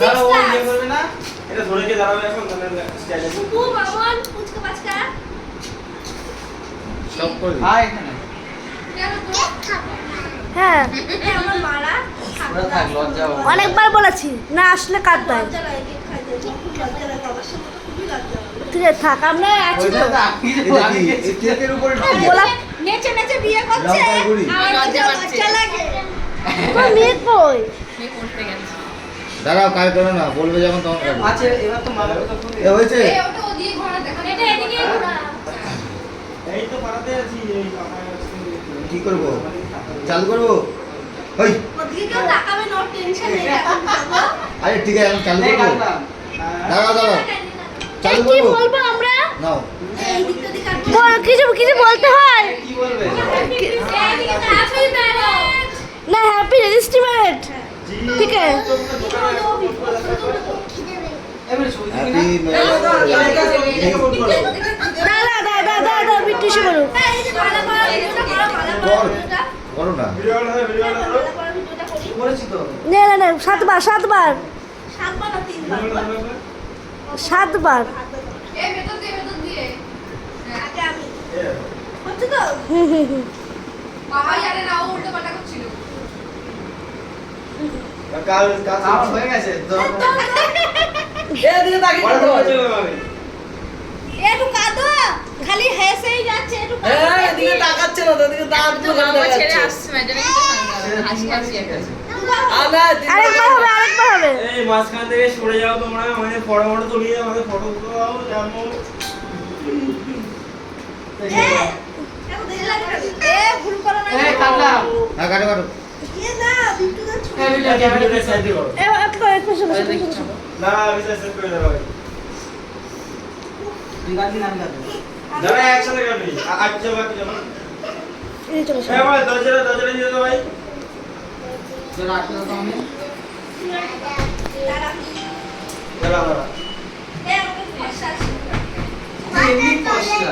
দাঁড়াও ও ইয়ে করবে না, এটা ধরে কে দাঁড়াবে এখন তাহলে স্টাইলে ও মামন পুচকা পাচকা স্টপ করে দিই। হ্যাঁ এখানে কেন তো হ্যাঁ এ আমার মারা ওরা থাক লজ্জা হবে। অনেকবার বলেছি না আসলে কাঁদবে লজ্জা লাগে কেক খাইতে খুব লজ্জা লাগে বাবার সামনে তো খুবই লজ্জা লাগে ঠিক আছে থাক আমরা আছি ওইটা তো তো আমি দেবো, আমি গেছি। কেকের উপরে গোলাপ নেচে নেচে বিয়ে করছে লঙ্কার গুঁড়ি। আমার লজ্জা লজ্জা পাচ্ছে। লজ্জা লাগে তোর মেয়ে কই মেয়ে পড়তে গেছে। দাঁড়াও কাজ করো না, বলবে যখন তখন করবে। আচ্ছা এবার তো মালার কথা বলি। এ হয়েছে? ওটা ওদিকে ঘোরা দেখো। এটা এদিকে ঘোরা এই তো পাড়াতে আছি এই আমার কি করবো? চালু করবো? হই, ওদিকে কেউ তাকাবে না ওর টেনশন নেই এখন যাবো আরে ঠিক আছে আমি চালু এই করবো। কাটলাম। দাঁড়াও দাঁড়াও, চালু কি করবো। বলবো আমরা নাও। এই দিকটা দিকে আর কিছু কিছু বলতে হয় কি বলবে? এইদিকে হ্যাপি ম্যারেজ না হ্যাপি রেজিস্ট্রিমেন্ট জি। ঠিক আছে। এবারে শুনবি না? হ্যাপি দাদা বিট্টু সে বলুক এই যে ভালো করা ভিডিওটা করো ভালো করা কর। ভিডিওটা করো না। ভিডিও করো, ভিডিও করো। ভালো করা ভিডিওটা করি করেছি তো। না সাতবার 7বার না 3বার সাতবার এ ভেতর দিয়ে। আগে আমি হচ্ছে তো বাবা জানে না, ও উল্টো পাল্টা করছিল। কাল আমার হয়ে গেছে। এদিকে তাকিয়ে বড় কাঁদো। বড় চলে যাবে। একটু কাঁদো খালি হেসেই যাচ্ছে একটু হ্যাঁ, এদিকে তাকাচ্ছে না তো, এদিকে তাকাচ্ছে না, বাবা ছেড়ে তাকাচ্ছে। আসছে না, এটা কিন্তু হাসি হাসি একটা। আনা, এদিকে আরেকবার হবে এই মাঝখান থেকে সরে যাও তোমরা, আমাদের বড় বড় তুলিয়ে আমাদের ফটো দাও যাবো। এখন দেরি লাগে এ ভুল করো না এই কাটলাম। হ্যাঁ কাটো কাটো। এ না বিট্টু দা ছোট এই ভিডিও ক্যামেরাতে সাইড করো। একটু না বিশেষ সেট করে দাও। তুই কাটবি না, আমি কাটবো। যারা একসাথে কাটবি। আচ্ছা বাকি যাও। এই চলো এই ভাই দরজাটা দিয়ে দাও ভাই। যারা আসলে তো আমি দাঁড়া দাঁড়া। এ আমাকে ফসা আছে এমনি কষ্ট।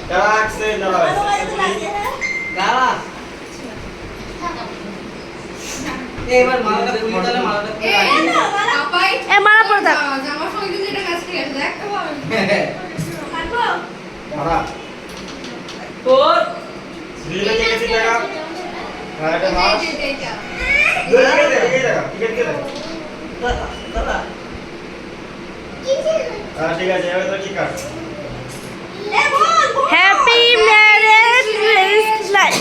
যারা আসছে দাঁড়া ভাই। ভালো লাগে লাগে দাঁড়া। এবার মালাটা খুলি, তাহলে মালাটা খুলে এ রাখি। না মারা পাপাই এ মারা পড়ে থাক জামার সঙ্গে কিন্তু এটা ম্যাচ করে গেছে, দেখতে পাবে। কাটবো দাঁড়া। তোর ভিডিওটা দেখেছি দেখা। হ্যাঁ এটা হাস। এইটা। এই দেখা। টিকেট কে দেখা। দাঁড়া, দাঁড়া। হ্যাঁ ঠিক আছে এবার তো কি কাট। এ বল হ্যাপি ম্যারেজ লাইফ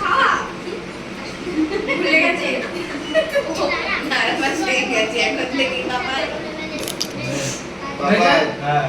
খাওয়া ভুলে গেছে। না, বাস লেগে গেছে, এখন লেগে গেছে। বাবা হ্যাঁ